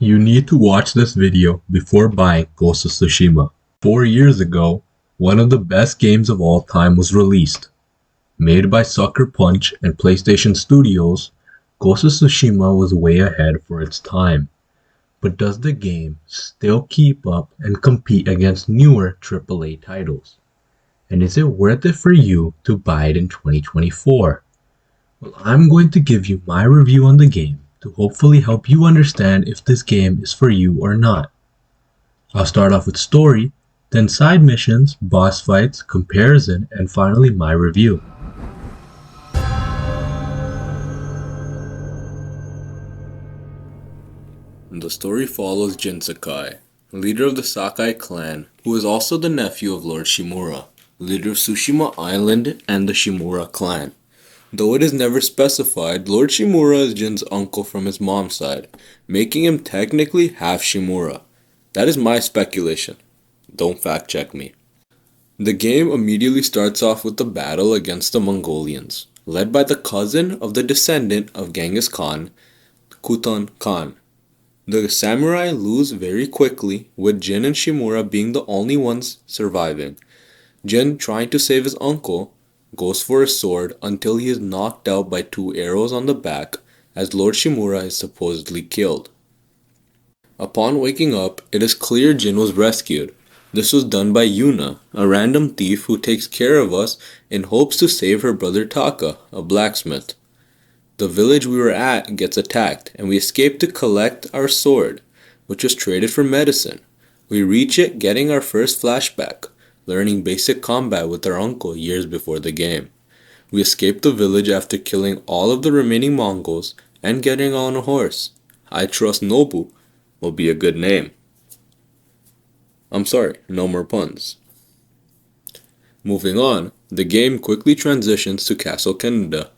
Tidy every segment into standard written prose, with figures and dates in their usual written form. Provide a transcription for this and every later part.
You need to watch this video before buying Ghost of Tsushima. 4 years ago, one of the best games of all time was released. Made by Sucker Punch and PlayStation Studios, Ghost of Tsushima was way ahead for its time. But does the game still keep up and compete against newer AAA titles? And is it worth it for you to buy it in 2024? Well, I'm going to give you my review on the game to hopefully help you understand if this game is for you or not. I'll start off with story, then side missions, boss fights, comparison, and finally my review. The story follows Jin Sakai, leader of the Sakai clan, who is also the nephew of Lord Shimura, leader of Tsushima Island and the Shimura clan. Though it is never specified, Lord Shimura is Jin's uncle from his mom's side, making him technically half Shimura. That is my speculation. Don't fact check me. The game immediately starts off with the battle against the Mongolians, led by the cousin of the descendant of Genghis Khan, Kutan Khan. The samurai lose very quickly, with Jin and Shimura being the only ones surviving. Jin, trying to save his uncle, goes for his sword until he is knocked out by 2 arrows on the back, as Lord Shimura is supposedly killed. Upon waking up, it is clear Jin was rescued. This was done by Yuna, a random thief who takes care of us in hopes to save her brother Taka, a blacksmith. The village we were at gets attacked, and we escape to collect our sword, which was traded for medicine. We reach it getting our first flashback, learning basic combat with our uncle years before the game. We escape the village after killing all of the remaining Mongols and getting on a horse. I trust Nobu will be a good name. I'm sorry, no more puns. Moving on, the game quickly transitions to Castle Canada,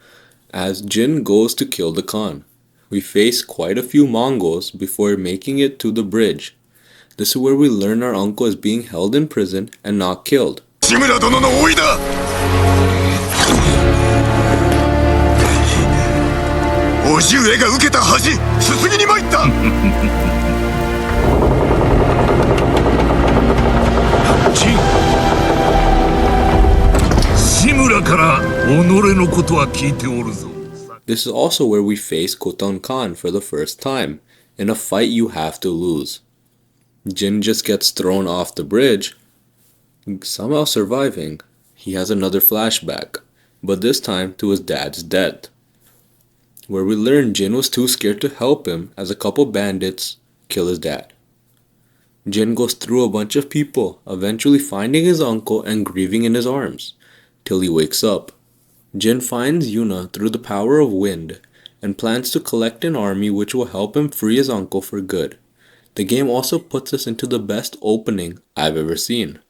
as Jin goes to kill the Khan. We face quite a few Mongols before making it to the bridge. This is where we learn our uncle is being held in prison and not killed. 志村殿の追いだ。叔父上が受けた恥、すすぎに参った。ジン、志村から己のことは聞いておるぞ。This is also where we face Kutan Khan for the first time, in a fight you have to lose. Jin just gets thrown off the bridge, somehow surviving. He has another flashback, but this time to his dad's death, where we learn Jin was too scared to help him as a couple bandits kill his dad. Jin goes through a bunch of people, eventually finding his uncle and grieving in his arms, till he wakes up. Jin finds Yuna through the power of wind, and plans to collect an army which will help him free his uncle for good. The game also puts us into the best opening I've ever seen.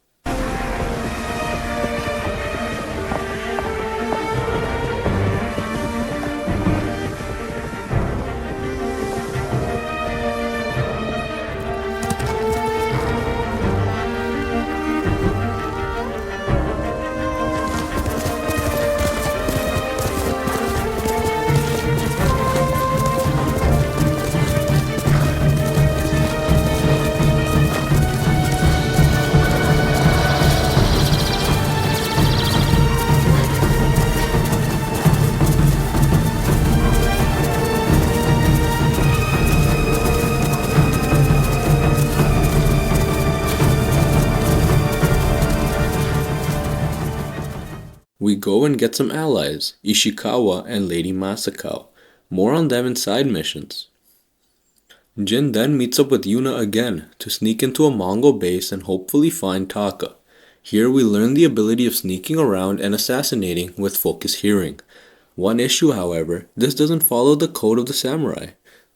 We go and get some allies, Ishikawa and Lady Masako. More on them in side missions. Jin then meets up with Yuna again to sneak into a Mongol base and hopefully find Taka. Here we learn the ability of sneaking around and assassinating with focus hearing. One issue, however, this doesn't follow the code of the samurai,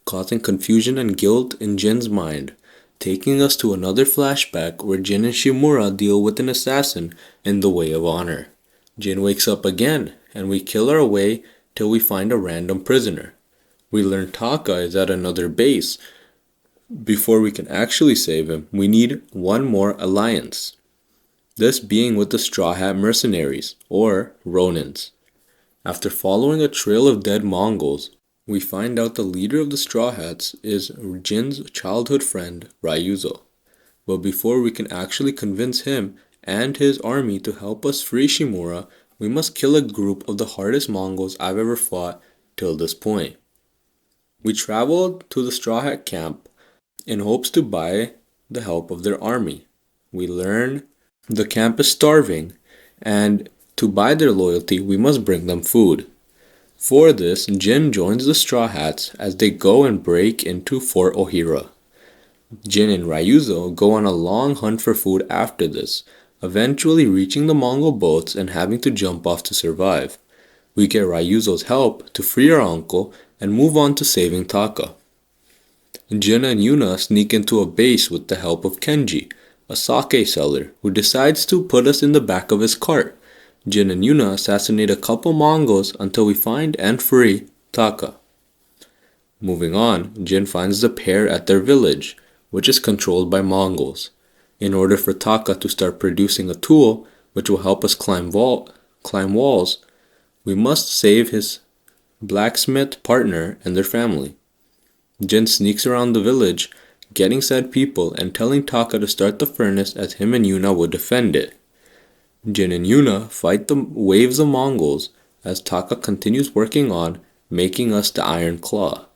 causing confusion and guilt in Jin's mind, taking us to another flashback where Jin and Shimura deal with an assassin in the way of honor. Jin wakes up again, and we kill our way till we find a random prisoner. We learn Taka is at another base. Before we can actually save him, we need one more alliance. This being with the Straw Hat Mercenaries, or Ronins. After following a trail of dead Mongols, We find out the leader of the Straw Hats is Jin's childhood friend, Ryuzo. But before we can actually convince him and his army to help us free Shimura, we must kill a group of the hardest Mongols I've ever fought till this point. We traveled to the Straw Hat camp in hopes to buy the help of their army. We learn the camp is starving, and to buy their loyalty, we must bring them food. For this, Jin joins the Straw Hats as they go and break into Fort Ohira. Jin and Ryuzo go on a long hunt for food after this, eventually reaching the Mongol boats and having to jump off to survive. We get Ryuzo's help to free our uncle and move on to saving Taka. Jin and Yuna sneak into a base with the help of Kenji, a sake seller, who decides to put us in the back of his cart. Jin and Yuna assassinate a couple Mongols until we find and free Taka. Moving on, Jin finds the pair at their village, which is controlled by Mongols. In order for Taka to start producing a tool which will help us climb walls, we must save his blacksmith partner and their family. Jin sneaks around the village, getting said people and telling Taka to start the furnace as him and Yuna would defend it. Jin and Yuna fight the waves of Mongols as Taka continues working on making us the Iron Claw.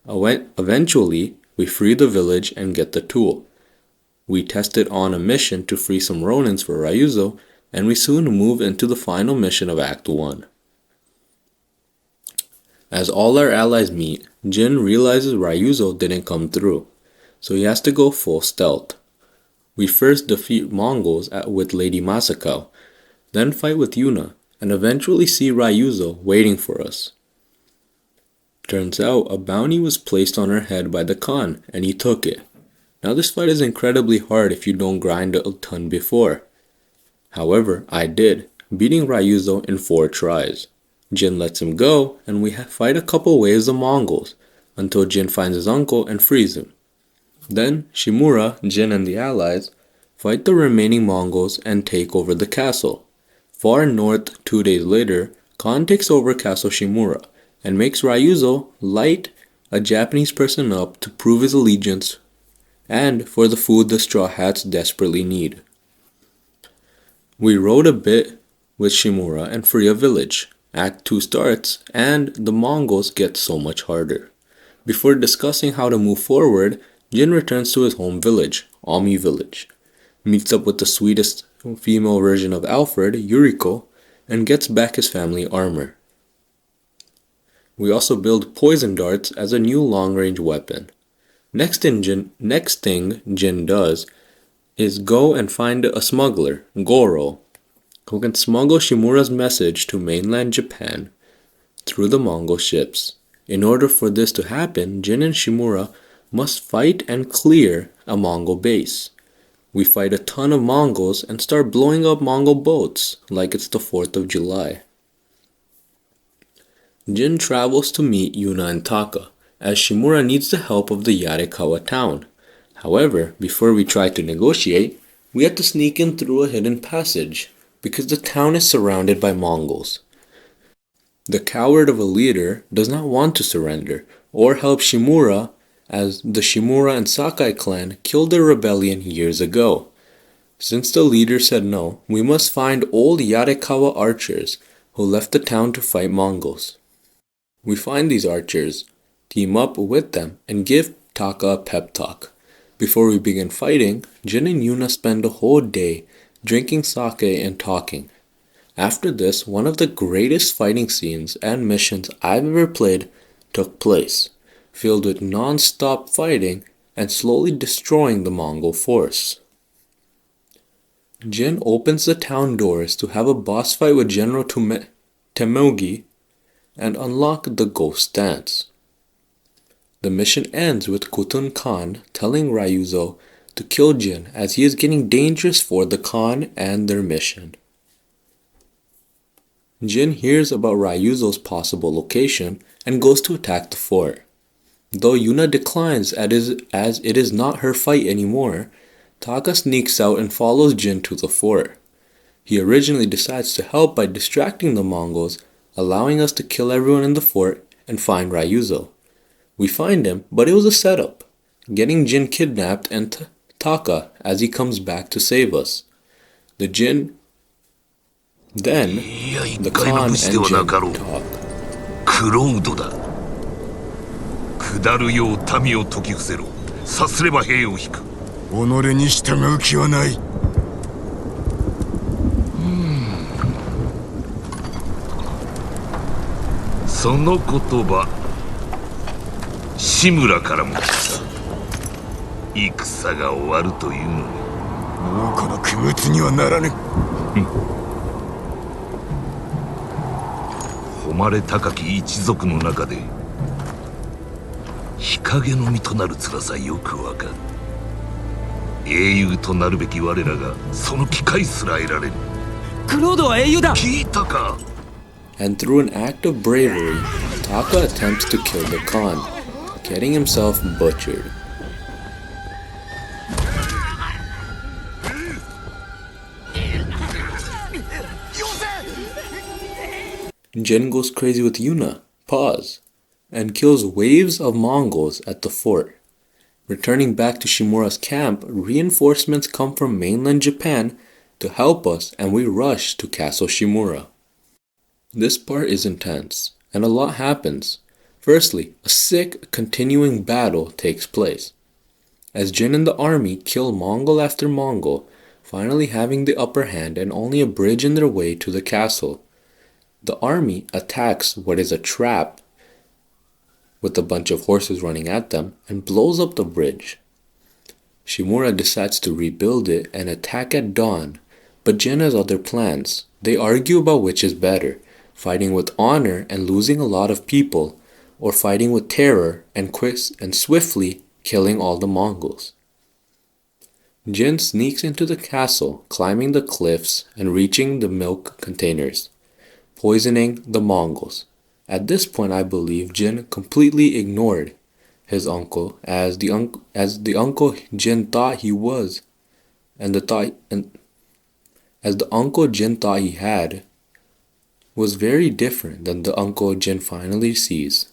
Eventually, we free the village and get the tool. We test it on a mission to free some Ronins for Ryuzo, and we soon move into the final mission of Act 1. As all our allies meet, Jin realizes Ryuzo didn't come through, so he has to go full stealth. We first defeat Mongols with Lady Masako, then fight with Yuna, and eventually see Ryuzo waiting for us. Turns out a bounty was placed on her head by the Khan, and he took it. Now this fight is incredibly hard if you don't grind a ton before. However, I did, beating Ryuzo in 4 tries. Jin lets him go, and we fight a couple waves of Mongols, until Jin finds his uncle and frees him. Then Shimura, Jin and the allies fight the remaining Mongols and take over the castle. Far north 2 days later, Khan takes over Castle Shimura and makes Ryuzo light a Japanese person up to prove his allegiance and for the food the Straw Hats desperately need. We rode a bit with Shimura and free a village. Act 2 starts and the Mongols get so much harder. Before discussing how to move forward, Jin returns to his home village, Ami Village, meets up with the sweetest female version of Alfred, Yuriko, and gets back his family armor. We also build poison darts as a new long-range weapon. Next thing Jin does is go and find a smuggler, Goro, who can smuggle Shimura's message to mainland Japan through the Mongol ships. In order for this to happen, Jin and Shimura must fight and clear a Mongol base. We fight a ton of Mongols and start blowing up Mongol boats like it's the 4th of July. Jin travels to meet Yuna and Taka, as Shimura needs the help of the Yarikawa town. However, before we try to negotiate, we have to sneak in through a hidden passage, because the town is surrounded by Mongols. The coward of a leader does not want to surrender or help Shimura, as the Shimura and Sakai clan killed their rebellion years ago. Since the leader said no, we must find old Yarikawa archers who left the town to fight Mongols. We find these archers, team up with them, and give Taka a pep talk. Before we begin fighting, Jin and Yuna spend a whole day drinking sake and talking. After this, one of the greatest fighting scenes and missions I've ever played took place, filled with non-stop fighting and slowly destroying the Mongol force. Jin opens the town doors to have a boss fight with General Temogi and unlock the ghost dance. The mission ends with Khotun Khan telling Ryuzo to kill Jin as he is getting dangerous for the Khan and their mission. Jin hears about Ryuzo's possible location and goes to attack the fort. Though Yuna declines as it is not her fight anymore, Taka sneaks out and follows Jin to the fort. He originally decides to help by distracting the Mongols, allowing us to kill everyone in the fort and find Ryuzo. We find him, but it was a setup, getting Jin kidnapped and Taka as he comes back to save us. The Khan and Jin talk. クロードだ。下るよう民を説き伏せろ。さすれば兵を引く。己に従う気はない。その言葉、志村からも来た。戦が終わるというのに。もうこの区別にはならぬ。誉れ高き一族の中で日陰の身となる辛さよくわかる。英雄となるべき我らがその機会すら得られる。クロードは英雄だ。聞いたか。 And through an act of bravery, Taka attempts to kill the Khan, getting himself butchered. Jin goes crazy with Yuna, and kills waves of Mongols at the fort. Returning back to Shimura's camp, reinforcements come from mainland Japan to help us, and we rush to Castle Shimura. This part is intense, and a lot happens. Firstly, a sick, continuing battle takes place, as Jin and the army kill Mongol after Mongol, finally having the upper hand and only a bridge in their way to the castle. The army attacks what is a trap with a bunch of horses running at them and blows up the bridge. Shimura decides to rebuild it and attack at dawn, but Jin has other plans. They argue about which is better, fighting with honor and losing a lot of people, or fighting with terror and swiftly killing all the Mongols. Jin sneaks into the castle, climbing the cliffs and reaching the milk containers, poisoning the Mongols. At this point, I believe Jin completely ignored his uncle as the uncle Jin thought he was, as the uncle Jin thought he had was very different than the uncle Jin finally sees.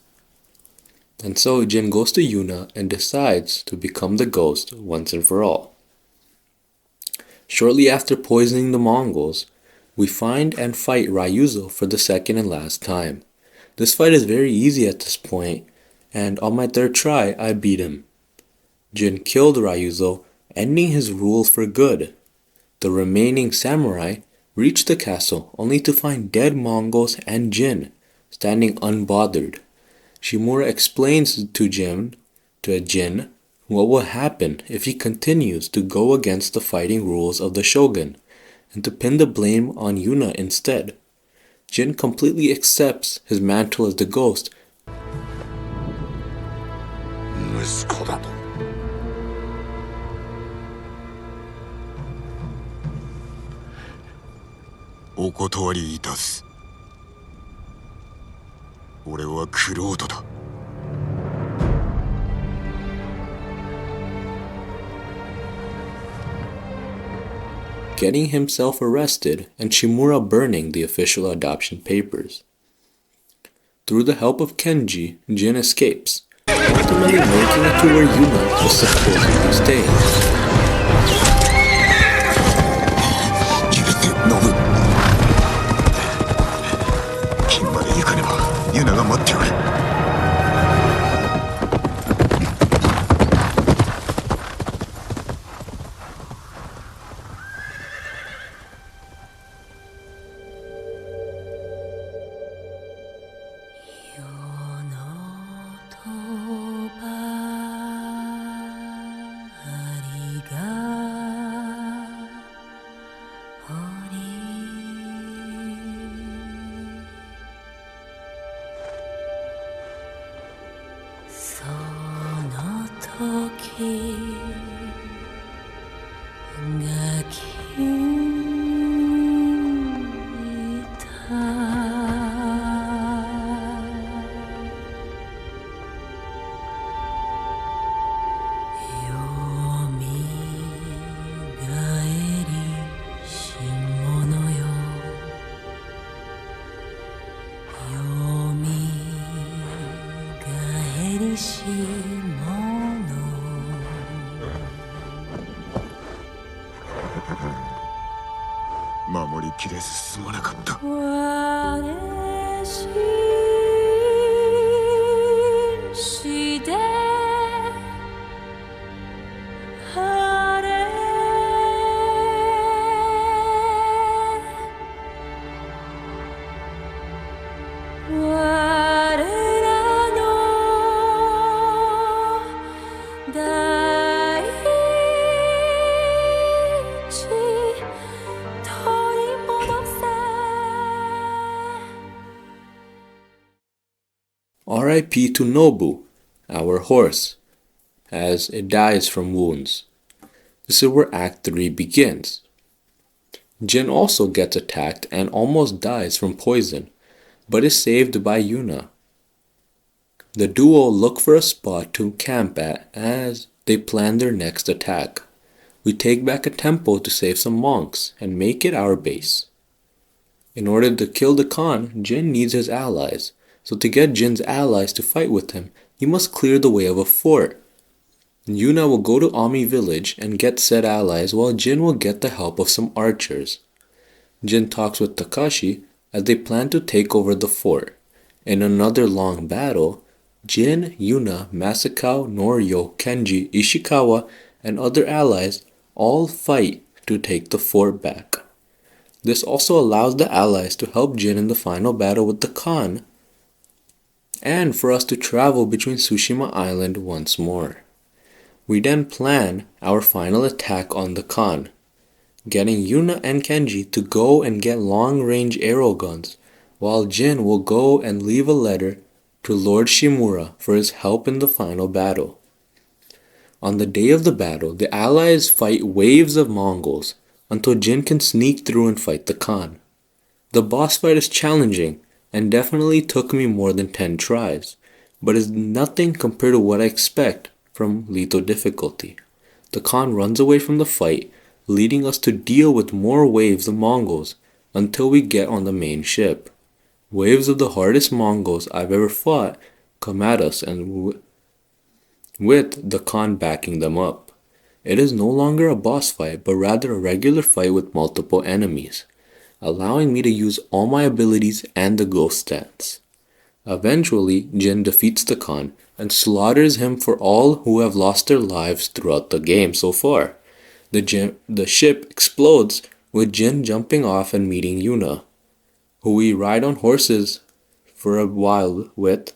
And so Jin goes to Yuna and decides to become the ghost once and for all. Shortly after poisoning the Mongols, we find and fight Ryuzo for the second and last time. This fight is very easy at this point, and on my third try, I beat him. Jin killed Ryuzo, ending his rule for good. The remaining samurai reach the castle only to find dead Mongols and Jin, standing unbothered. Shimura explains to Jin what will happen if he continues to go against the fighting rules of the shogun, and to pin the blame on Yuna instead. Jin completely accepts his mantle as the ghost. 息子だと。お断りいたす。俺はクロードだ。Getting himself arrested and Shimura burning the official adoption papers. Through the help of Kenji, Jin escapes, ultimately making it to where Yuna was supposedly staying. ノブ。金まで行かねばユナが待っておる。きれずすまなかった。R.I.P. to Nobu, our horse, as it dies from wounds. This is where Act 3 begins. Jin also gets attacked and almost dies from poison, but is saved by Yuna. The duo look for a spot to camp at as they plan their next attack. We take back a temple to save some monks and make it our base. In order to kill the Khan, Jin needs his allies, so to get Jin's allies to fight with him, he must clear the way of a fort. Yuna will go to Ami village and get said allies while Jin will get the help of some archers. Jin talks with Takashi as they plan to take over the fort. In another long battle, Jin, Yuna, Masakao, Norio, Kenji, Ishikawa, and other allies all fight to take the fort back. This also allows the allies to help Jin in the final battle with the Khan, and for us to travel between Tsushima Island once more. We then plan our final attack on the Khan, getting Yuna and Kenji to go and get long-range arrow guns, while Jin will go and leave a letter to Lord Shimura for his help in the final battle. On the day of the battle, the allies fight waves of Mongols until Jin can sneak through and fight the Khan. The boss fight is challenging and definitely took me more than 10 tries, but is nothing compared to what I expect from lethal difficulty. The Khan runs away from the fight, leading us to deal with more waves of Mongols until we get on the main ship. Waves of the hardest Mongols I've ever fought come at us and with the Khan backing them up. It is no longer a boss fight, but rather a regular fight with multiple enemies, allowing me to use all my abilities and the ghost stats. Eventually, Jin defeats the Khan and slaughters him for all who have lost their lives throughout the game so far. The ship explodes with Jin jumping off and meeting Yuna, who we ride on horses for a while with.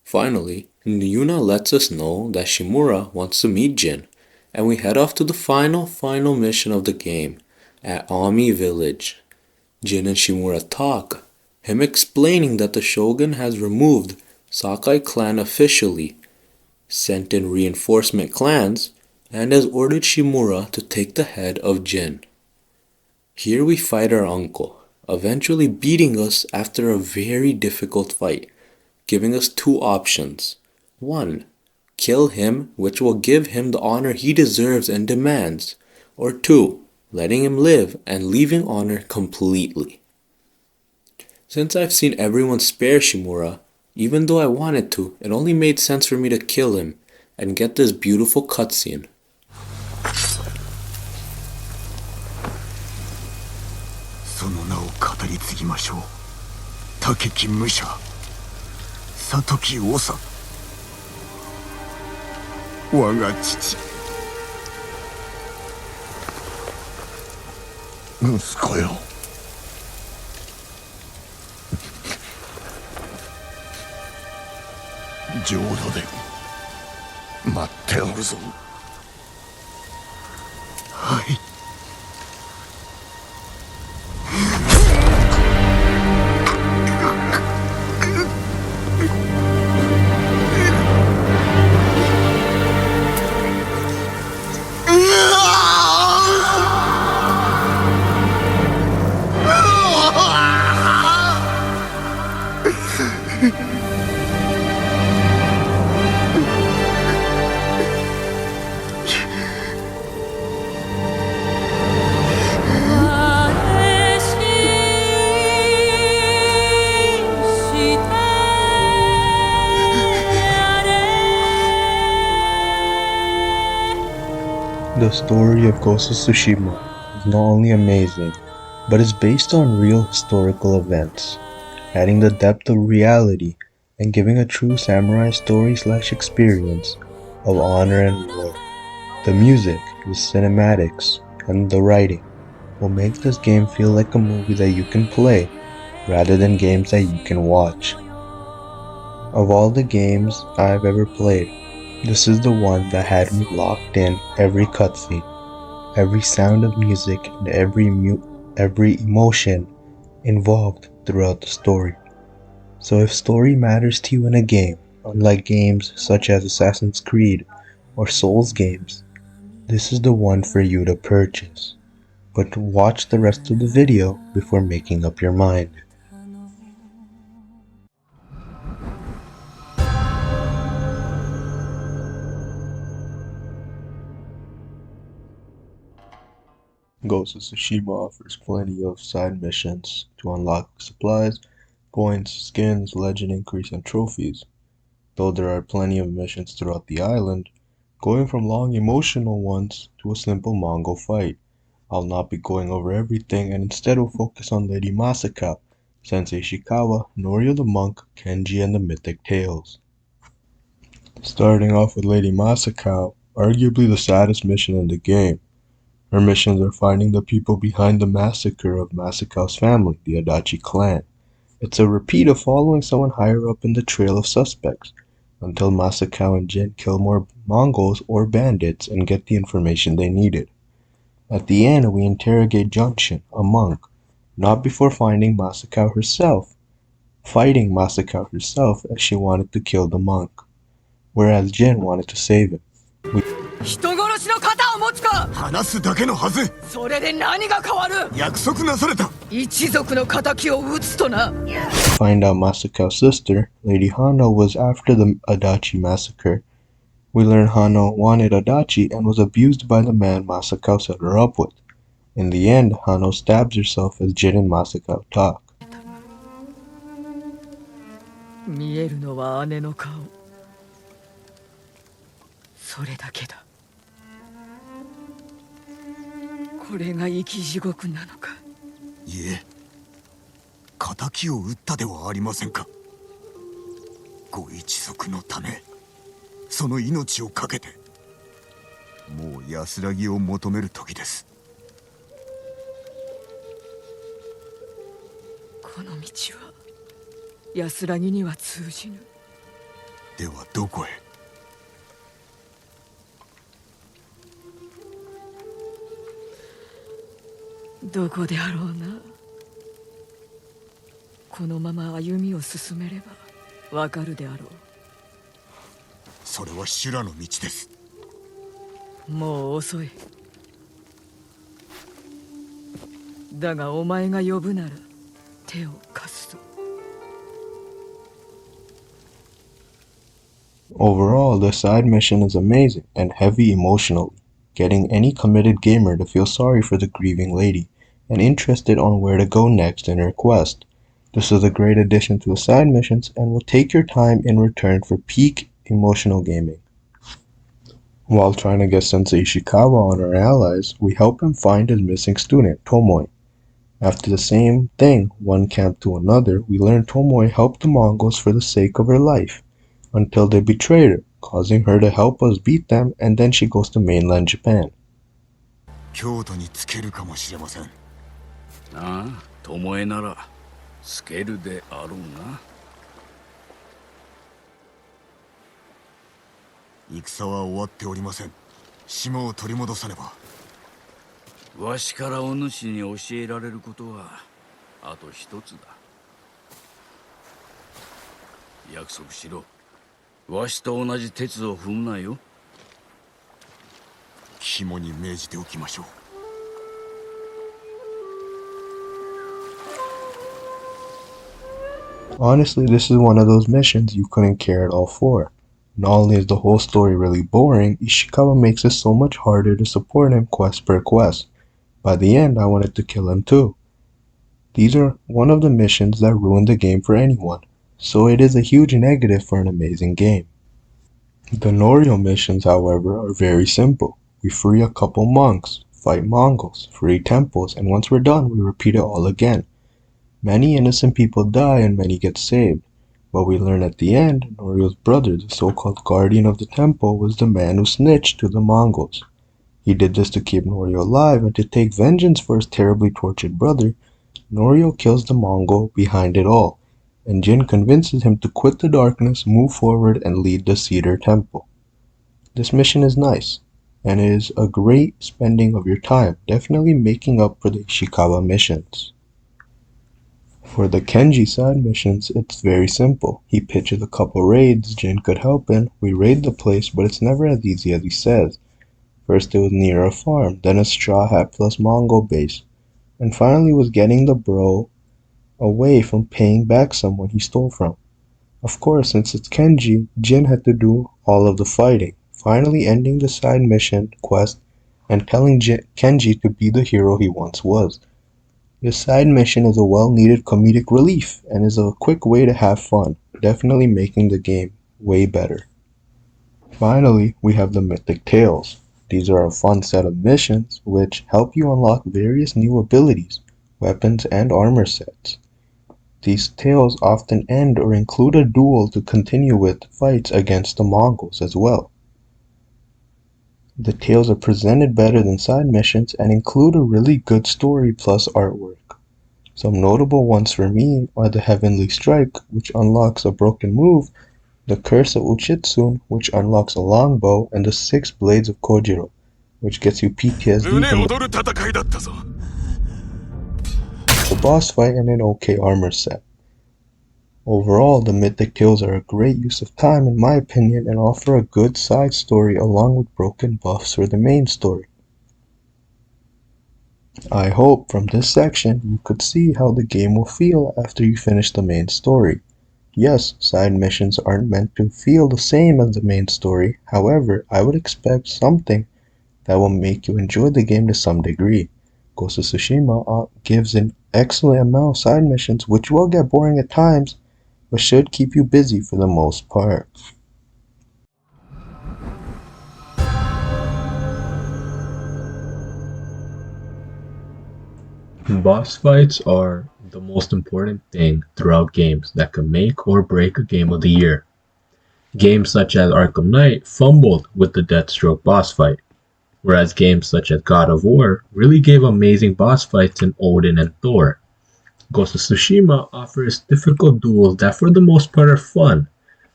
Finally, Yuna lets us know that Shimura wants to meet Jin, and we head off to the final mission of the game at Ami village. Jin and Shimura talk, him explaining that the shogun has removed Sakai clan officially, sent in reinforcement clans, and has ordered Shimura to take the head of Jin. Here we fight our uncle, eventually beating us after a very difficult fight, giving us two options. 1. Kill him, which will give him the honor he deserves and demands, or 2. Letting him live and leaving honor completely. Since I've seen everyone spare Shimura, even though I wanted to, it only made sense for me to kill him and get this beautiful cutscene. その名を語り継ぎましょう。武木武者、里木長。我が父。息子よ。浄土で待っておるぞ。はい。The story of Ghost of Tsushima, is not only amazing, but is based on real historical events, adding the depth of reality and giving a true samurai story/experience of honor and war. The music, the cinematics, and the writing will make this game feel like a movie that you can play rather than games that you can watch. Of all the games I've ever played, this is the one that had me locked in every cutscene, every sound of music, and every emotion involved throughout the story. So if story matters to you in a game, unlike games such as Assassin's Creed or Souls games, this is the one for you to purchase. But watch the rest of the video before making up your mind. Ghost of Tsushima offers plenty of side missions to unlock supplies, points, skins, legend increase, and trophies. Though there are plenty of missions throughout the island, going from long emotional ones to a simple Mongol fight. I'll not be going over everything and instead will focus on Lady Masako, Sensei Ishikawa, Norio the monk, Kenji, and the mythic tales. Starting off with Lady Masako, arguably the saddest mission in the game. Her missions are finding the people behind the massacre of Masako's family, the Adachi clan. It's a repeat of following someone higher up in the trail of suspects, until Masako and Jin kill more Mongols or bandits and get the information they needed. At the end, we interrogate Junshin, a monk, not before fighting Masako herself as she wanted to kill the monk, whereas Jin wanted to save him. 人殺しの肩を持つか。話すだけのはず。それで何が変わる。約束なされた。一族の仇を討つとな。Find out Masako's sister, Lady Hano, was after the Adachi massacre. We learn Hano wanted Adachi and was abused by the man Masako set her up with. In the end, Hano stabs herself as Jin and Masako talk. 見えるのは姉の顔。それだけだ。これが生き地獄なのか。いえ、仇を討ったではありませんか。ご一族のため、その命を懸けて、もう安らぎを求める時です。この道は安らぎには通じぬ。ではどこへ。どこであろうな。このまま歩みを進めればわかるであろう。それは修羅の道です。もう遅い。だがお前が呼ぶなら手を貸すぞ。Overall, the side mission is amazing and heavy emotionally, getting any committed gamer to feel sorry for the grieving lady and interested on where to go next in her quest. This is a great addition to the side missions and will take your time in return for peak emotional gaming. While trying to get Sensei Ishikawa on our allies, we help him find his missing student, Tomoe. After the same thing, one camp to another, we learn Tomoe helped the Mongols for the sake of her life, until they betrayed her, causing her to help us beat them, and then she goes to mainland Japan. 京都につけるかもしれません。ああ、巴ならつけるであろうな。戦は終わっておりません。島を取り戻さねば。わしからお主に教えられることはあと一つだ。約束しろ。わしと同じ鉄を踏むなよ。肝に銘じておきましょう。Honestly, this is one of those missions you couldn't care at all for. Not only is the whole story really boring, Ishikawa makes it so much harder to support him quest per quest. By the end, I wanted to kill him too. These are one of the missions that ruin the game for anyone, so it is a huge negative for an amazing game. The Norio missions, however, are very simple. We free a couple monks, fight Mongols, free temples, and once we're done, we repeat it all again. Many innocent people die and many get saved, but we learn at the end Norio's brother, the so-called guardian of the temple, was the man who snitched to the Mongols. He did this to keep Norio alive and to take vengeance for his terribly tortured brother. Norio kills the Mongol behind it all, and Jin convinces him to quit the darkness, move forward, and lead the Cedar Temple. This mission is nice, and it is a great spending of your time, definitely making up for the Ishikawa missions. For the Kenji side missions, it's very simple. He pitches a couple raids Jin could help in, we raid the place, but it's never as easy as he says. First it was near a farm, then a straw hat plus Mongol base, and finally was getting the bro away from paying back someone he stole from. Of course, since it's Kenji, Jin had to do all of the fighting, finally ending the side mission quest and telling Kenji to be the hero he once was. This side mission is a well-needed comedic relief and is a quick way to have fun, definitely making the game way better. Finally, we have the Mythic Tales. These are a fun set of missions which help you unlock various new abilities, weapons, and armor sets. These tales often end or include a duel to continue with fights against the Mongols as well. The tales are presented better than side missions and include a really good story plus artwork. Some notable ones for me are the Heavenly Strike, which unlocks a broken move, the Curse of Uchitsun, which unlocks a longbow, and the 6 Blades of Kojiro, which gets you PTSD from the boss fight and an okay armor set. Overall, the Mythic Tales are a great use of time in my opinion and offer a good side story along with broken buffs for the main story. I hope from this section you could see how the game will feel after you finish the main story. Yes, side missions aren't meant to feel the same as the main story, however, I would expect something that will make you enjoy the game to some degree. Ghost of Tsushima gives an excellent amount of side missions which will get boring at times, but should keep you busy for the most part. Boss fights are the most important thing throughout games that can make or break a game of the year. Games such as Arkham Knight fumbled with the Deathstroke boss fight, whereas games such as God of War really gave amazing boss fights in Odin and Thor. Ghost of Tsushima offers difficult duels that for the most part are fun,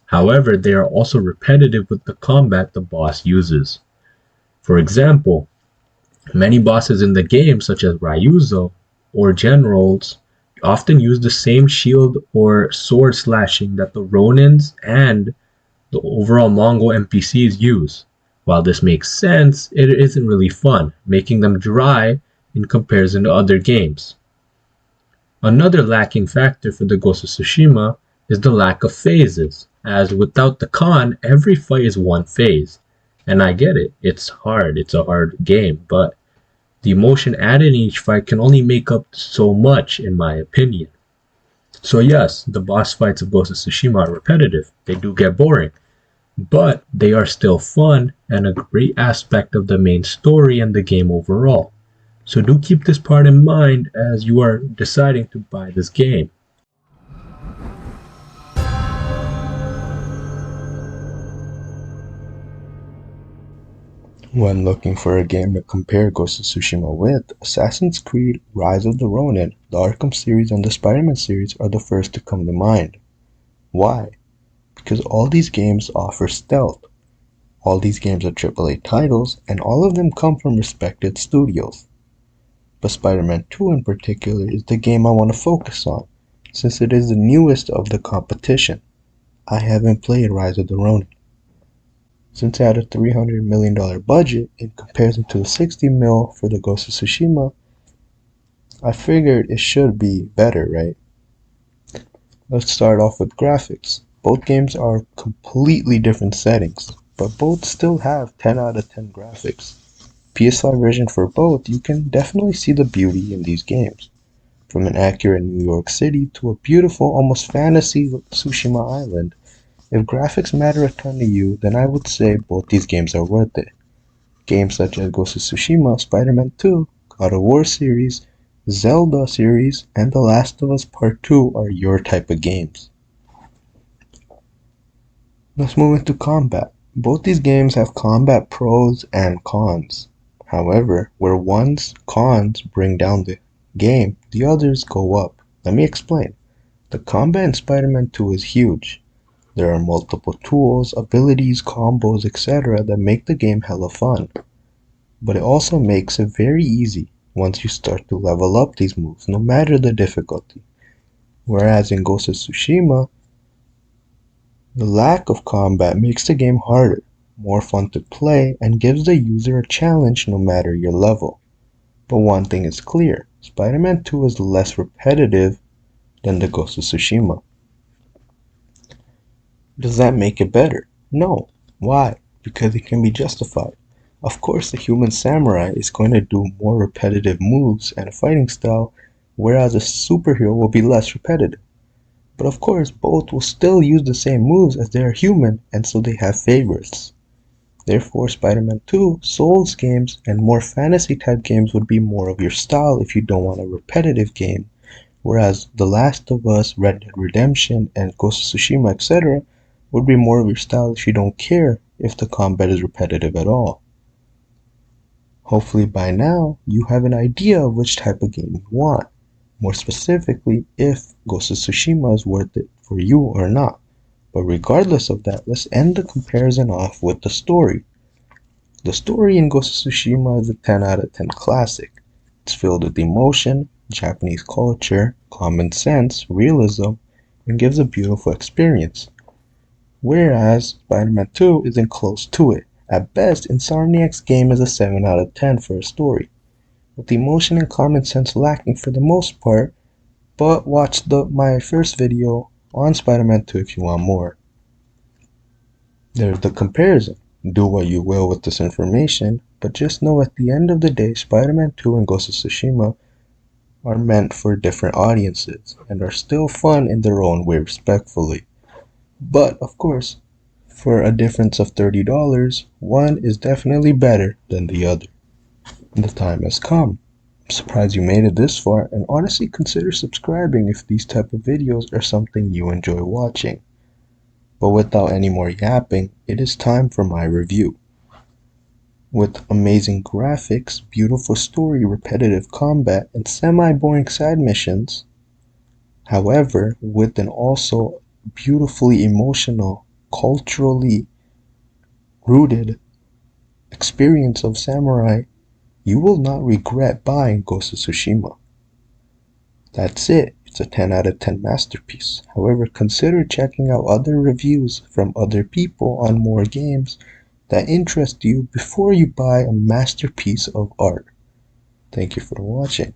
however they are also repetitive with the combat the boss uses. For example, many bosses in the game such as Ryuzo or generals often use the same shield or sword slashing that the Ronins and the overall Mongol NPCs use. While this makes sense, it isn't really fun, making them dry in comparison to other games. Another lacking factor for the Ghost of Tsushima is the lack of phases, as without the Khan, every fight is one phase. And I get it, it's hard, it's a hard game, but the emotion added in each fight can only make up so much, in my opinion. So yes, the boss fights of Ghost of Tsushima are repetitive, they do get boring, but they are still fun and a great aspect of the main story and the game overall. So do keep this part in mind as you are deciding to buy this game. When looking for a game to compare Ghost of Tsushima with, Assassin's Creed, Rise of the Ronin, the Arkham series, and the Spider-Man series are the first to come to mind. Why? Because all these games offer stealth. All these games are AAA titles, and all of them come from respected studios. But Spider-Man 2 in particular is the game I want to focus on, since it is the newest of the competition. I haven't played Rise of the Ronin. Since it had a $300 million budget in comparison to the $60 million for the Ghost of Tsushima, I figured it should be better, right? Let's start off with graphics. Both games are completely different settings, but both still have 10 out of 10 graphics. PS5 version for both, you can definitely see the beauty in these games. From an accurate New York City to a beautiful, almost fantasy Tsushima Island. If graphics matter a ton to you, then I would say both these games are worth it. Games such as Ghost of Tsushima, Spider-Man 2, God of War series, Zelda series, and The Last of Us Part 2 are your type of games. Let's move into combat. Both these games have combat pros and cons. However, where one's cons bring down the game, the others go up. Let me explain. The combat in Spider-Man 2 is huge. There are multiple tools, abilities, combos, etc. that make the game hella fun. But it also makes it very easy once you start to level up these moves, no matter the difficulty. Whereas in Ghost of Tsushima, the lack of combat makes the game harder, more fun to play, and gives the user a challenge no matter your level. But one thing is clear, Spider-Man 2 is less repetitive than the Ghost of Tsushima. Does that make it better? No. Why? Because it can be justified. Of course, the human samurai is going to do more repetitive moves and a fighting style, whereas a superhero will be less repetitive. But of course, both will still use the same moves as they are human, and so they have favorites. Therefore, Spider-Man 2, Souls games, and more fantasy type games would be more of your style if you don't want a repetitive game, whereas The Last of Us, Red Dead Redemption, and Ghost of Tsushima, etc. would be more of your style if you don't care if the combat is repetitive at all. Hopefully by now, you have an idea of which type of game you want. More specifically, if Ghost of Tsushima is worth it for you or not. But regardless of that, let's end the comparison off with the story. The story in Ghost of Tsushima is a 10 out of 10 classic. It's filled with emotion, Japanese culture, common sense, realism, and gives a beautiful experience. Whereas Spider-Man 2 isn't close to it. At best, Insomniac's game is a 7 out of 10 for a story, with emotion and common sense lacking for the most part, but watch my first video on Spider-Man 2 if you want more. There's the comparison. Do what you will with this information, but just know at the end of the day, Spider-Man 2 and Ghost of Tsushima are meant for different audiences, and are still fun in their own way respectfully. But, of course, for a difference of $30, one is definitely better than the other. The time has come. I'm surprised you made it this far, and honestly consider subscribing if these type of videos are something you enjoy watching. But without any more yapping, it is time for my review. With amazing graphics, beautiful story, repetitive combat, and semi-boring side missions, however, with an also beautifully emotional, culturally rooted experience of samurai, you will not regret buying Ghost of Tsushima. That's it. It's a 10 out of 10 masterpiece. However, consider checking out other reviews from other people on more games that interest you before you buy a masterpiece of art. Thank you for watching.